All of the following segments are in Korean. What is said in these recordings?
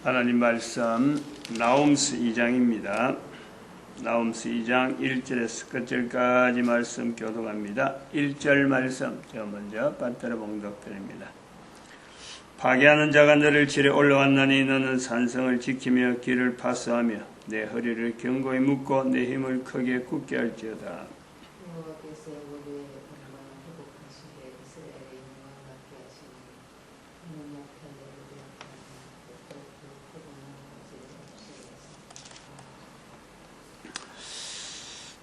하나님 말씀 나홈스 2장입니다. 나홈스 2장 1절에서 끝절까지 말씀 교독합니다. 1절 말씀 저 먼저 반대로 봉독드립니다. 파괴하는 자가 너를 치러 올라왔나니 너는 산성을 지키며 길을 파수하며 내 허리를 견고히 묶고 내 힘을 크게 굳게 할지어다.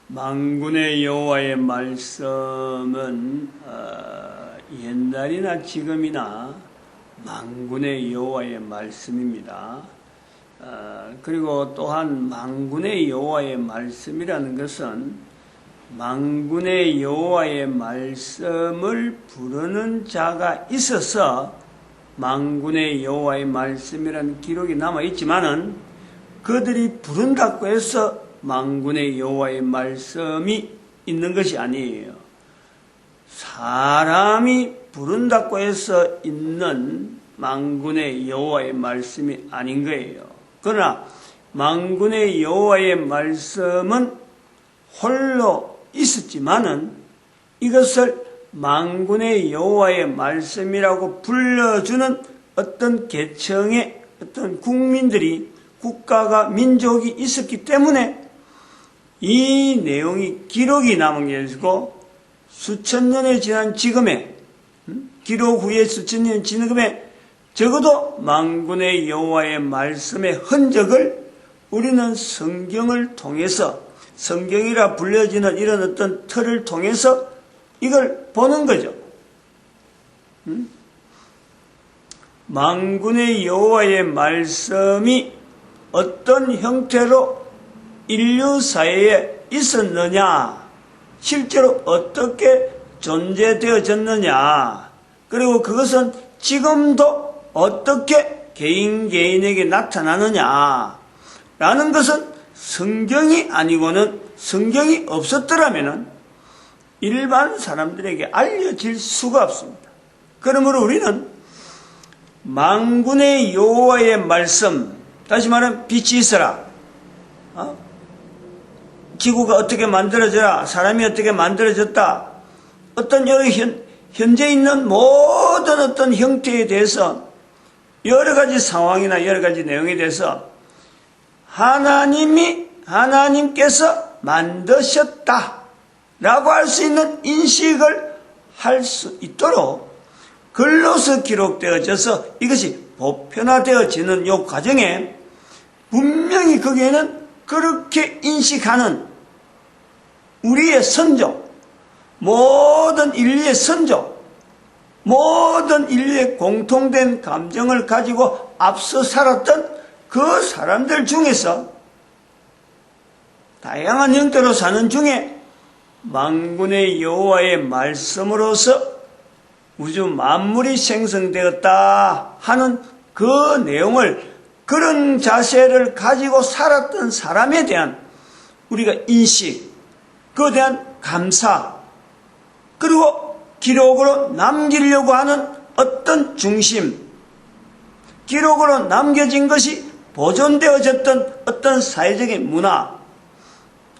만군의 여호와의 말씀은 옛날이나 지금이나 만군의 여호와의 말씀입니다. 그리고 또한 만군의 여호와의 말씀이라는 것은 만군의 여호와의 말씀을 부르는 자가 있어서 만군의 여호와의 말씀이라는 기록이 남아있지만은 그들이 부른다고 해서 만군의 여호와의 말씀이 있는 것이 아니에요. 사람이 부른다고 해서 있는 만군의 여호와의 말씀이 아닌 거예요. 그러나 만군의 여호와의 말씀은 홀로 있었지만은 이것을 만군의 여호와의 말씀이라고 불러주는 어떤 계층의 어떤 국민들이 국가가 민족이 있었기 때문에 이 내용이 기록이 남은 게 아니고 수천 년이 지난 지금에 기록 후에 수천 년이 지난 지금에 적어도 만군의 여호와의 말씀의 흔적을 우리는 성경을 통해서 성경이라 불려지는 이런 어떤 틀을 통해서 이걸 보는 거죠. 만군의 여호와의 말씀이 어떤 형태로 인류 사회에 있었느냐, 실제로 어떻게 존재되어졌느냐, 그리고 그것은 지금도 어떻게 개인에게 나타나느냐 라는 것은 성경이 아니고는 성경이 없었더라면 일반 사람들에게 알려질 수가 없습니다. 그러므로 우리는 만군의 여호와의 말씀, 다시 말하면 빛이 있어라, 지구가 어떻게 만들어져라, 사람이 어떻게 만들어졌다, 어떤 현재 있는 모든 어떤 형태에 대해서 여러 가지 상황이나 여러 가지 내용에 대해서 하나님께서 만드셨다 라고 할 수 있는 인식을 할 수 있도록 글로서 기록되어져서 이것이 보편화되어지는 이 과정에 분명히 거기에는 그렇게 인식하는 우리의 선조, 모든 인류의 선조, 모든 인류의 공통된 감정을 가지고 앞서 살았던 그 사람들 중에서 다양한 형태로 사는 중에 만군의 여호와의 말씀으로서 우주 만물이 생성되었다 하는 그 내용을, 그런 자세를 가지고 살았던 사람에 대한 우리가 인식, 그에 대한 감사, 그리고 기록으로 남기려고 하는 어떤 중심, 기록으로 남겨진 것이 보존되어졌던 어떤 사회적인 문화,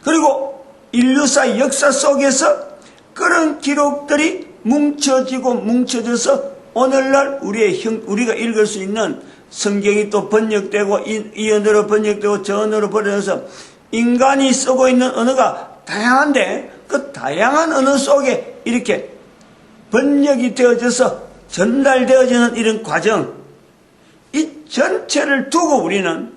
그리고 인류사 역사 속에서 그런 기록들이 뭉쳐져서 오늘날 우리가 읽을 수 있는 성경이 또 번역되고 이 언어로 번역되고 저 언어로 번역해서 인간이 쓰고 있는 언어가 다양한데 그 다양한 언어 속에 이렇게 번역이 되어져서 전달되어지는 이런 과정, 이 전체를 두고 우리는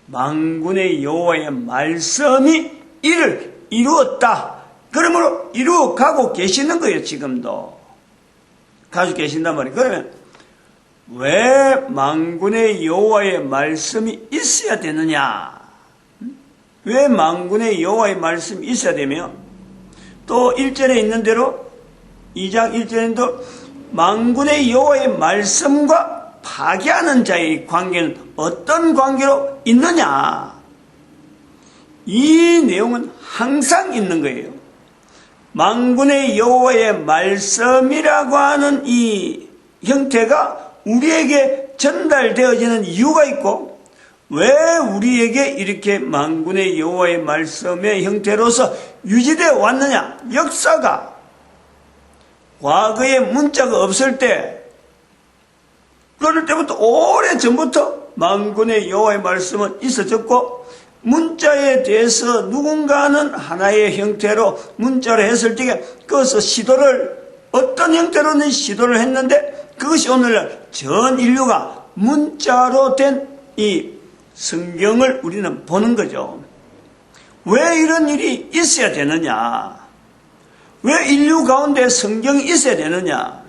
만군의 여호와의 말씀이 이를 이루었다, 그러므로 이루어가고 계시는 거예요. 지금도 가지고 계신단 말이에요. 그러면 왜 만군의 여호와의 말씀이 있어야 되느냐, 왜 만군의 여호와의 말씀이 있어야 되며, 또 1절에 있는 대로 2장 1절에도 만군의 여호와의 말씀과 파괴하는 자의 관계는 어떤 관계로 있느냐, 이 내용은 항상 있는 거예요. 만군의 여호와의 말씀이라고 하는 이 형태가 우리에게 전달되어지는 이유가 있고 왜 우리에게 이렇게 만군의 여호와의 말씀의 형태로서 유지되어 왔느냐. 역사가 과거에 문자가 없을 때 그럴 때부터 오래전부터 만군의 여호와의 말씀은 있어졌고 문자에 대해서 누군가는 하나의 형태로 문자로 했을 때 그것을 시도를 어떤 형태로는 시도를 했는데 그것이 오늘날 전 인류가 문자로 된 이 성경을 우리는 보는 거죠. 왜 이런 일이 있어야 되느냐? 왜 인류 가운데 성경이 있어야 되느냐?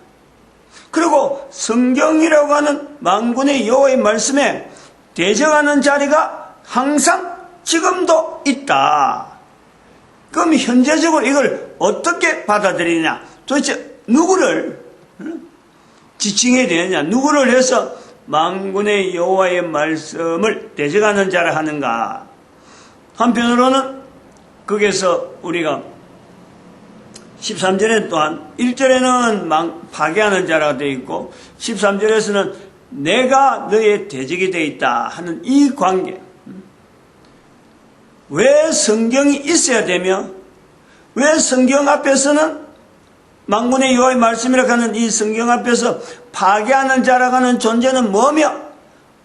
그리고 성경이라고 하는 만군의 여호와의 말씀에 대적하는 자리가 항상 지금도 있다. 그럼 현재적으로 이걸 어떻게 받아들이냐? 도대체 누구를 지칭해야 되느냐? 누구를 해서 만군의 여호와의 말씀을 대적하는 자라 하는가? 한편으로는 거기에서 우리가 13절에 또한 1절에는 파괴하는 자라고 되어 있고 13절에서는 내가 너의 대적이 되어 있다 하는 이 관계. 왜 성경이 있어야 되며 왜 성경 앞에서는 만군의 여호와의 말씀이라고 하는 이 성경 앞에서 파괴하는 자라고 하는 존재는 뭐며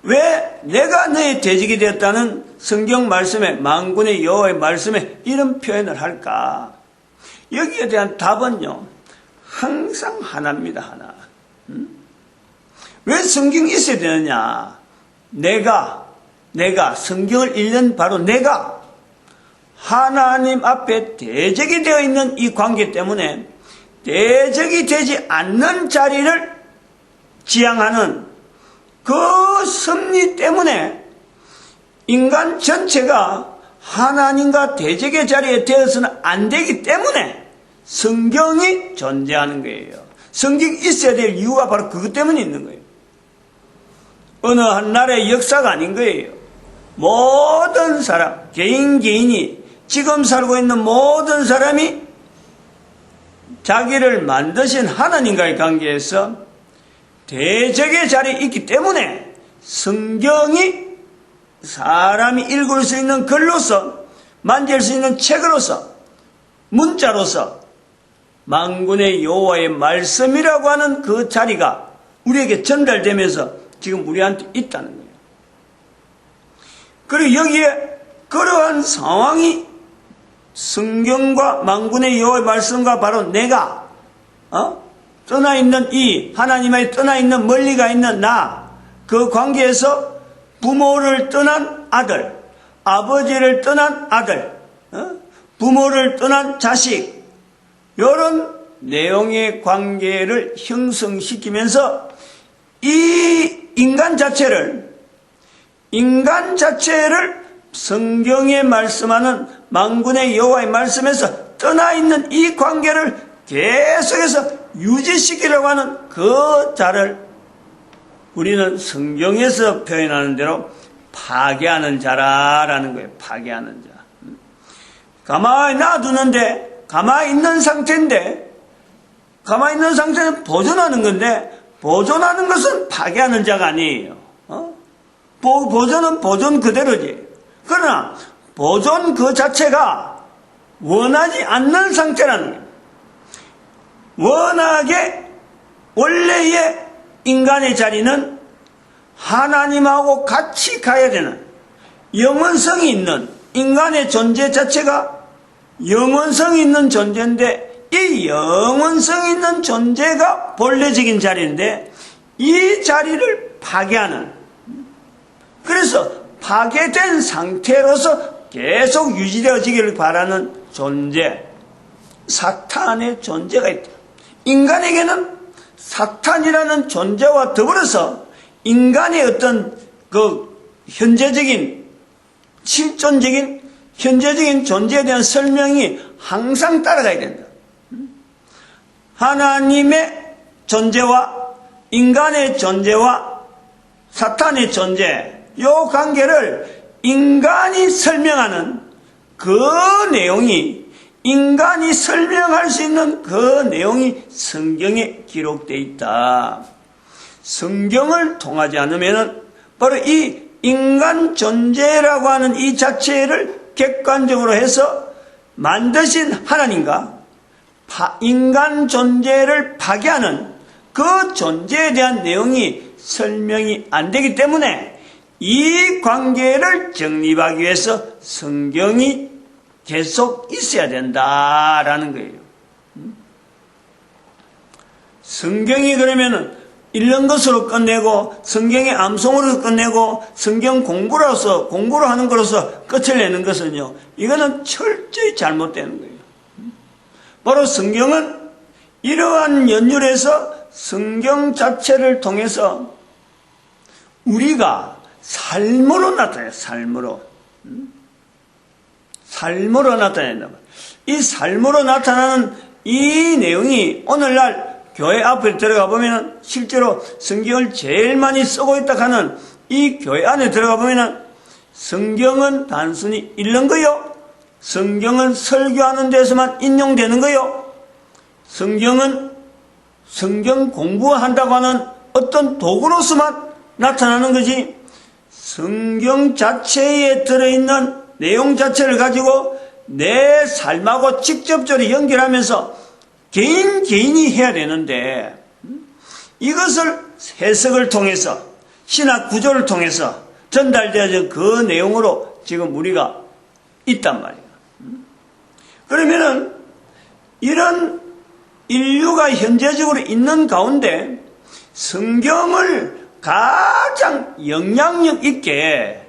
왜 내가 너의 대적이 되었다는 성경 말씀에 만군의 여호와의 말씀에 이런 표현을 할까? 여기에 대한 답은요 항상 하나입니다. 하나. 왜 성경이 있어야 되느냐? 내가 성경을 읽는 바로 내가 하나님 앞에 대적이 되어 있는 이 관계 때문에 대적이 되지 않는 자리를 지향하는 그 섭리 때문에 인간 전체가 하나님과 대적의 자리에 되어서는 안 되기 때문에 성경이 존재하는 거예요. 성경이 있어야 될 이유가 바로 그것 때문에 있는 거예요. 어느 한 나라의 역사가 아닌 거예요. 모든 사람, 개인이 지금 살고 있는 모든 사람이 자기를 만드신 하나님과의 관계에서 대적의 자리에 있기 때문에 성경이 사람이 읽을 수 있는 글로서 만질 수 있는 책으로서 문자로서 만군의 여호와의 말씀이라고 하는 그 자리가 우리에게 전달되면서 지금 우리한테 있다는 거예요. 그리고 여기에 그러한 상황이 성경과 만군의 여호와의 말씀과 바로 내가 떠나 있는 이 하나님의 떠나 있는 멀리가 있는 나 그 관계에서 부모를 떠난 아들, 아버지를 떠난 아들, 부모를 떠난 자식 이런 내용의 관계를 형성시키면서 이 인간 자체를 성경에 말씀하는 만군의 여호와의 말씀에서 떠나 있는 이 관계를 계속해서 유지시키려고 하는 그 자를 우리는 성경에서 표현하는 대로 파괴하는 자라라는 거예요. 파괴하는 자. 가만히 놔두는데 가만히 있는 상태인데 가만히 있는 상태는 보존하는 건데 보존하는 것은 파괴하는 자가 아니에요. 보존은 보존 그대로지. 그러나 보존 그 자체가 원하지 않는 상태라는 거예요. 원하게 원래의 인간의 자리는 하나님하고 같이 가야 되는 영원성이 있는 인간의 존재 자체가 영원성이 있는 존재인데 이 영원성이 있는 존재가 본래적인 자리인데 이 자리를 파괴하는 그래서 파괴된 상태로서 계속 유지되어지기를 바라는 존재 사탄의 존재가 있다. 인간에게는 사탄이라는 존재와 더불어서 인간의 어떤 그 현재적인 실존적인 현재적인 존재에 대한 설명이 항상 따라가야 된다. 하나님의 존재와 인간의 존재와 사탄의 존재 이 관계를 인간이 설명하는 그 내용이 인간이 설명할 수 있는 그 내용이 성경에 기록되어 있다. 성경을 통하지 않으면 바로 이 인간 존재라고 하는 이 자체를 객관적으로 해서 만드신 하나님과 인간 존재를 파괴하는 그 존재에 대한 내용이 설명이 안 되기 때문에 이 관계를 정립하기 위해서 성경이 계속 있어야 된다라는 거예요. 성경이 그러면은 읽는 것으로 끝내고 성경의 암송으로 끝내고 성경 공부로 하는 것으로서 끝을 내는 것은요, 이거는 철저히 잘못되는 거예요. 바로 성경은 이러한 연율에서 성경 자체를 통해서 우리가 삶으로 나타나요. 삶으로 나타낸다. 이 삶으로 나타나는 이 내용이 오늘날 교회 앞에 들어가 보면 실제로 성경을 제일 많이 쓰고 있다 하는 이 교회 안에 들어가 보면 성경은 단순히 읽는 거요. 성경은 설교하는 데서만 인용되는 거요. 성경은 성경 공부한다고 하는 어떤 도구로서만 나타나는 거지, 성경 자체에 들어있는 내용 자체를 가지고 내 삶하고 직접적으로 연결하면서 개인이 해야 되는데, 이것을 해석을 통해서 신학 구조를 통해서 전달되어진 그 내용으로 지금 우리가 있단 말이에요. 그러면은 이런 인류가 현재적으로 있는 가운데 성경을 가장 영향력 있게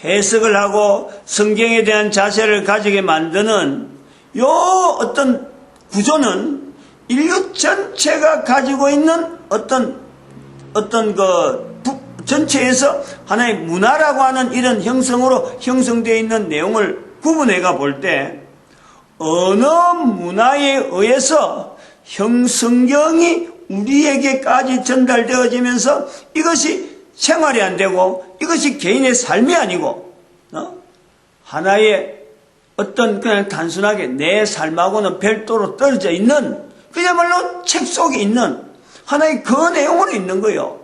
해석을 하고 성경에 대한 자세를 가지게 만드는 요 어떤 구조는 인류 전체가 가지고 있는 어떤 전체에서 하나의 문화라고 하는 이런 형성으로 형성되어 있는 내용을 구분해가 볼 때 어느 문화에 의해서 성경이 우리에게까지 전달되어지면서 이것이 생활이 안 되고 이것이 개인의 삶이 아니고 하나의 어떤 그냥 단순하게 내 삶하고는 별도로 떨어져 있는 그야말로 책 속에 있는 하나의 그 내용으로 있는 거예요.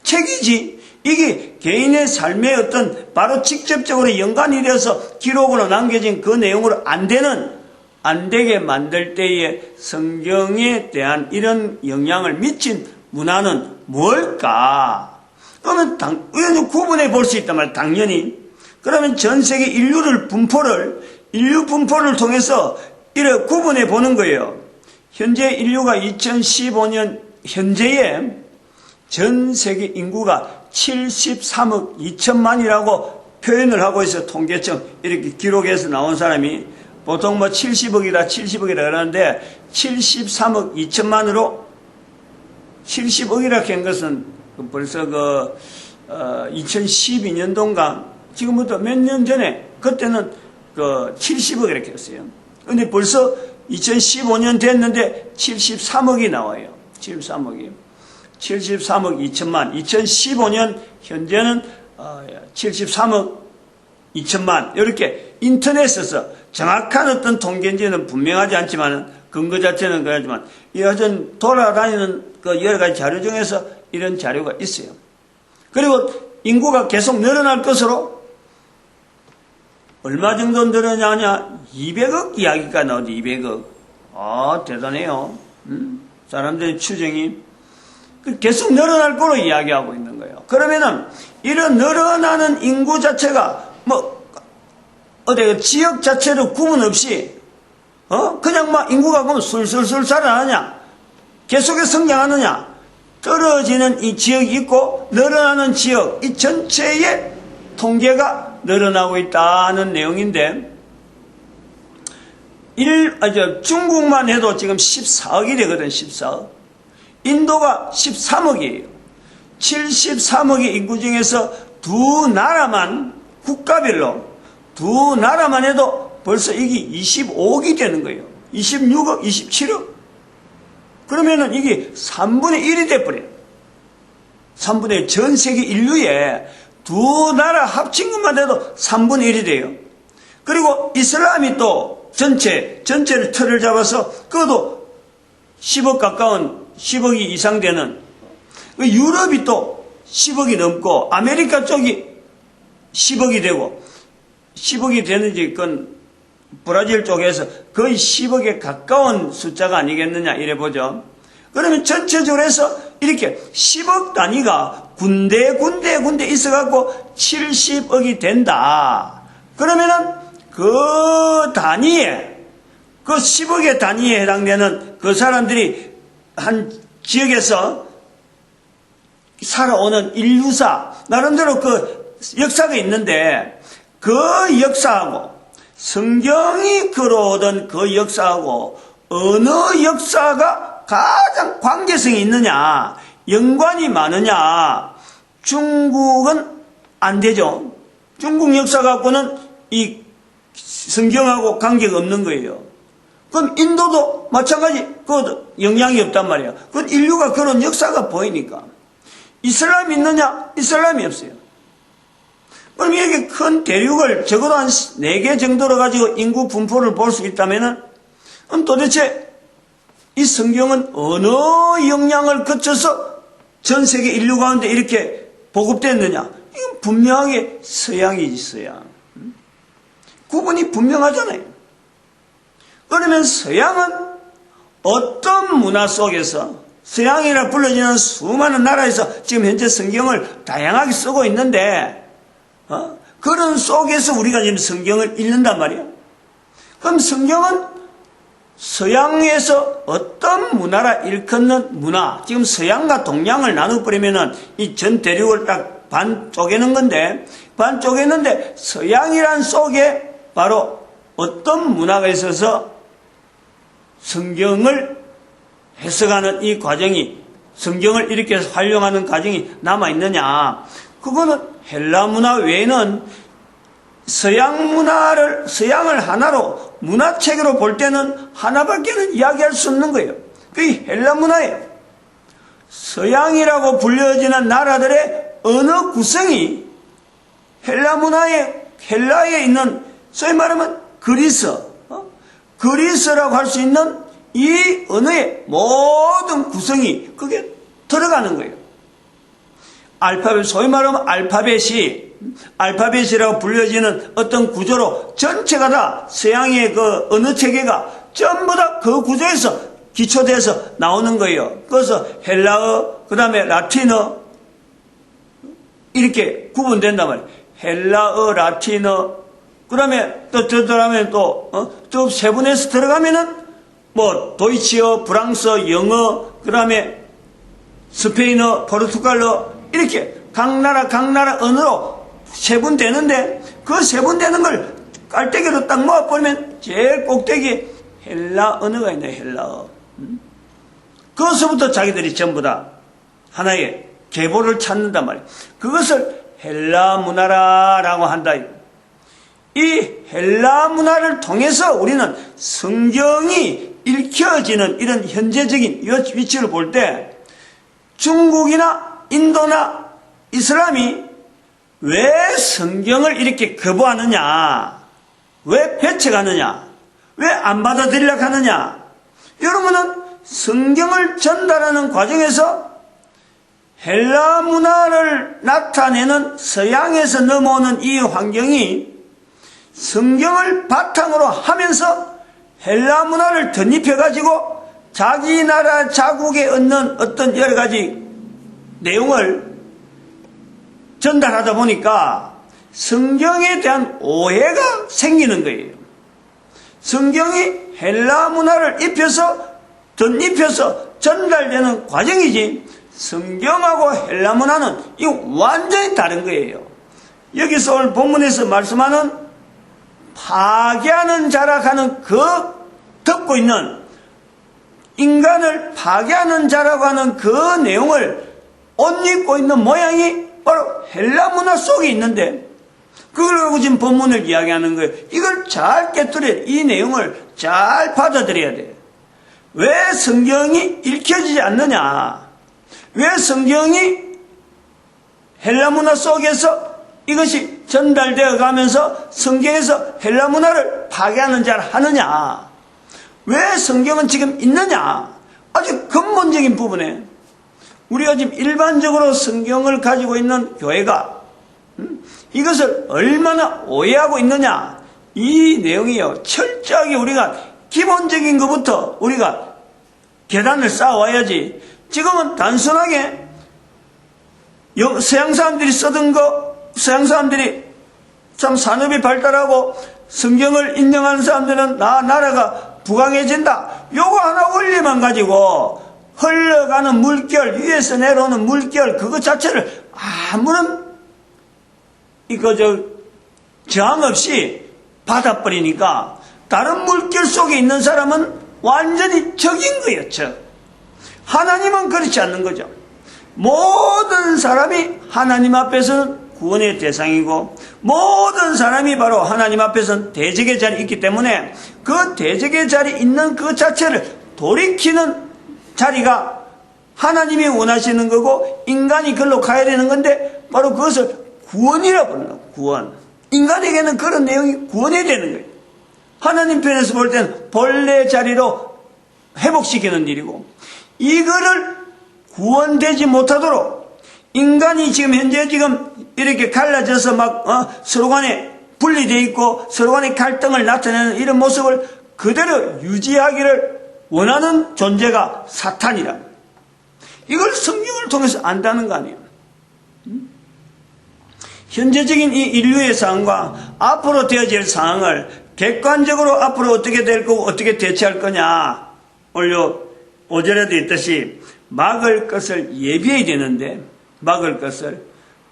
책이지 이게 개인의 삶의 어떤 바로 직접적으로 연관이 되어서 기록으로 남겨진 그 내용으로 안 되게 만들 때에 성경에 대한 이런 영향을 미친 문화는 뭘까? 그러면 구분해 볼 수 있단 말이에요. 당연히. 그러면 전 세계 인류 분포를 통해서 이렇게 구분해 보는 거예요. 현재 인류가 2015년 현재에 전 세계 인구가 73억 2천만이라고 표현을 하고 있어요. 통계청 이렇게 기록해서 나온 사람이 보통 70억이라 그러는데 73억 2천만으로 70억이라 한 것은 벌써 2012년도인가 지금부터 몇 년 전에 그때는 70억 이렇게 했어요. 근데 벌써 2015년 됐는데 73억이 나와요. 73억 2천만. 2015년 현재는 73억 2천만. 이렇게 인터넷에서 정확한 어떤 통계인지는 분명하지 않지만 근거 자체는 그렇지만 여전 돌아다니는 그 여러 가지 자료 중에서 이런 자료가 있어요. 그리고 인구가 계속 늘어날 것으로 얼마 정도 늘어나냐? 200억 이야기가 나오지. 200억. 대단해요. 사람들의 추정이 계속 늘어날 거로 이야기하고 있는 거예요. 그러면은 이런 늘어나는 인구 자체가 지역 자체로 구분 없이 그냥 인구가 그럼 술술술 살아나냐? 계속해서 성장하느냐? 떨어지는 이 지역이 있고 늘어나는 지역, 이 전체의 통계가 늘어나고 있다는 내용인데 중국만 해도 지금 14억이 되거든. 14억. 인도가 13억이에요. 73억의 인구 중에서 두 나라만 국가별로 두 나라만 해도 벌써 이게 25억이 되는 거예요. 26억, 27억. 그러면은 이게 3분의 1이 돼버려요. 3분의 1. 전 세계 인류의 두 나라 합친 것만 해도 3분의 1이 돼요. 그리고 이슬람이 또 전체를 틀을 잡아서 그것도 10억 가까운 10억이 이상 되는. 유럽이 또 10억이 넘고 아메리카 쪽이 10억이 되고 10억이 되는지 그건 브라질 쪽에서 거의 10억에 가까운 숫자가 아니겠느냐 이래 보죠. 그러면 전체적으로 해서 이렇게 10억 단위가 군데 있어갖고 70억이 된다. 그러면은 그 단위에 그 10억의 단위에 해당되는 그 사람들이 한 지역에서 살아오는 인류사 나름대로 그 역사가 있는데 그 역사하고 성경이 걸어오던 그 역사하고 어느 역사가 가장 관계성이 있느냐, 연관이 많으냐. 중국은 안 되죠. 중국 역사 갖고는 이 성경하고 관계가 없는 거예요. 그럼 인도도 마찬가지, 그 영향이 없단 말이에요. 그건 인류가 그런 역사가 보이니까. 이슬람이 있느냐? 이슬람이 없어요. 그럼 이렇게 큰 대륙을 적어도 한 4개 정도로 가지고 인구 분포를 볼 수 있다면은, 그럼 도대체 이 성경은 어느 영향을 거쳐서 전 세계 인류 가운데 이렇게 보급됐느냐? 이건 분명하게 서양이지, 서양. 구분이 분명하잖아요. 그러면 서양은 어떤 문화 속에서 서양이라 불려지는 수많은 나라에서 지금 현재 성경을 다양하게 쓰고 있는데 그런 속에서 우리가 지금 성경을 읽는단 말이에요. 그럼 성경은 서양에서 어떤 문화라 일컫는 문화, 지금 서양과 동양을 나눠버리면은 이 전 대륙을 딱 반 쪼개는 건데, 반 쪼개는데 서양이란 속에 바로 어떤 문화가 있어서 성경을 해석하는 이 과정이, 성경을 이렇게 활용하는 과정이 남아있느냐. 그거는 헬라 문화 외에는 서양을 하나로 문화체계로 볼 때는 하나밖에는 이야기할 수 없는 거예요. 그게 헬라 문화예요. 서양이라고 불려지는 나라들의 어느 구성이 헬라 문화의, 헬라에 있는, 소위 말하면 그리스라고 할 수 있는 이 언어의 모든 구성이 그게 들어가는 거예요. 알파벳, 소위 말하면 알파벳이라고 불려지는 어떤 구조로 전체가 다 서양의 그 언어 체계가 전부 다 그 구조에서 기초돼서 나오는 거예요. 그래서 헬라어, 그 다음에 라틴어, 이렇게 구분된단 말이에요. 헬라어, 라틴어, 그 다음에 또 들어가면 또 세분해서 들어가면은 뭐 도이치어, 프랑스어, 영어, 그 다음에 스페인어, 포르투갈어, 이렇게 각 나라 언어로 세분되는데 그 세분되는 걸 깔때기로 딱 모아버리면 제일 꼭대기에 헬라 언어가 있네, 헬라어. 그것부터 자기들이 전부 다 하나의 계보를 찾는단 말이에요. 그것을 헬라 문화라고 한다. 이 헬라 문화를 통해서 우리는 성경이 읽혀지는 이런 현재적인 위치를 볼 때 중국이나 인도나 이슬람이 왜 성경을 이렇게 거부하느냐, 왜 배척하느냐, 왜 안 받아들이려고 하느냐. 여러분은 성경을 전달하는 과정에서 헬라 문화를 나타내는 서양에서 넘어오는 이 환경이 성경을 바탕으로 하면서 헬라 문화를 덧입혀가지고 자기 나라 자국에 얻는 어떤 여러 가지 내용을 전달하다 보니까 성경에 대한 오해가 생기는 거예요. 성경이 헬라 문화를 덧입혀서 전달되는 과정이지 성경하고 헬라 문화는 이거 완전히 다른 거예요. 여기서 오늘 본문에서 말씀하는 파괴하는 자라고 그 덮고 있는 인간을 파괴하는 자라고 하는 그 내용을 옷 입고 있는 모양이 바로 헬라 문화 속에 있는데 그걸 갖고 지금 본문을 이야기하는 거예요. 이걸 잘 깨뜨려야 돼. 이 내용을 잘 받아들여야 돼. 왜 성경이 읽혀지지 않느냐? 왜 성경이 헬라 문화 속에서 이것이 전달되어 가면서 성경에서 헬라 문화를 파괴하는 자를 하느냐? 왜 성경은 지금 있느냐? 아주 근본적인 부분에 우리가 지금 일반적으로 성경을 가지고 있는 교회가 이것을 얼마나 오해하고 있느냐. 이 내용이요. 철저하게 우리가 기본적인 것부터 우리가 계단을 쌓아와야지. 지금은 단순하게 서양 사람들이 쓰던 거, 서양 사람들이 참 산업이 발달하고 성경을 인정하는 사람들은 나라가 부강해진다. 요거 하나 원리만 가지고 흘러가는 물결, 위에서 내려오는 물결, 그것 자체를 아무런 저항 없이 받아버리니까 다른 물결 속에 있는 사람은 완전히 적인 거예요, 적. 하나님은 그렇지 않는 거죠. 모든 사람이 하나님 앞에서는 구원의 대상이고 모든 사람이 바로 하나님 앞에서는 대적의 자리에 있기 때문에 그 대적의 자리에 있는 그 자체를 돌이키는 자리가 하나님이 원하시는 거고 인간이 그걸로 가야 되는 건데 바로 그것을 구원이라 부르는 구원. 인간에게는 그런 내용이 구원이 되는 거예요. 하나님 편에서 볼 때는 본래 자리로 회복시키는 일이고 이거를 구원되지 못하도록 인간이 지금 현재 이렇게 갈라져서 서로 간에 분리되어 있고 서로 간에 갈등을 나타내는 이런 모습을 그대로 유지하기를 원하는 존재가 사탄이라. 이걸 성경을 통해서 안다는 거 아니에요. 현재적인 이 인류의 상황과 앞으로 되어질 상황을 객관적으로 앞으로 어떻게 될 거고 어떻게 대처할 거냐. 오늘 5절에도 있듯이 막을 것을 예비해야 되는데 막을 것을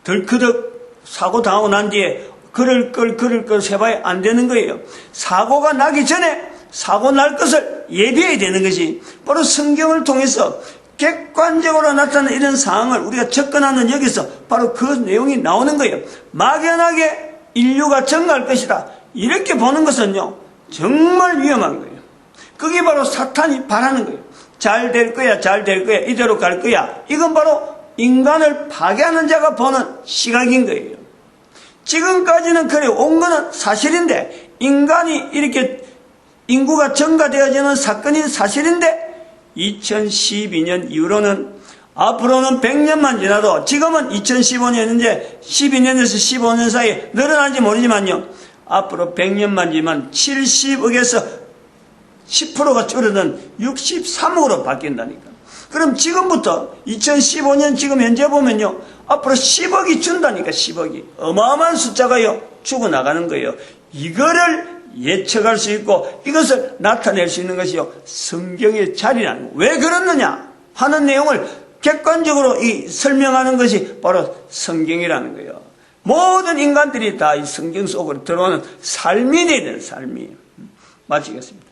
덜크덕 사고 당하고 난 뒤에 그럴 걸 해봐야 안 되는 거예요. 사고가 나기 전에 사고 날 것을 예비해야 되는 것이 바로 성경을 통해서 객관적으로 나타나는 이런 상황을 우리가 접근하는 여기서 바로 그 내용이 나오는 거예요. 막연하게 인류가 증가할 것이다. 이렇게 보는 것은요, 정말 위험한 거예요. 그게 바로 사탄이 바라는 거예요. 잘 될 거야, 잘 될 거야, 이대로 갈 거야. 이건 바로 인간을 파괴하는 자가 보는 시각인 거예요. 지금까지는 그래 온 거는 사실인데 인간이 이렇게 인구가 증가되어지는 사건이 사실인데 2012년 이후로는 앞으로는 100년만 지나도 지금은 2015년 이제 12년에서 15년 사이에 늘어난지 모르지만요. 앞으로 100년만 지나면 70억에서 10%가 줄어든 63억으로 바뀐다니까. 그럼 지금부터 2015년 지금 현재 보면요. 앞으로 10억이 준다니까 10억이. 어마어마한 숫자가요. 죽어나가는 거예요. 이거를 예측할 수 있고 이것을 나타낼 수 있는 것이요. 성경의 자리라는 거예요. 왜 그렇느냐 하는 내용을 객관적으로 설명하는 것이 바로 성경이라는 거예요. 모든 인간들이 다 이 성경 속으로 들어오는 삶이 되는 삶이. 마치겠습니다.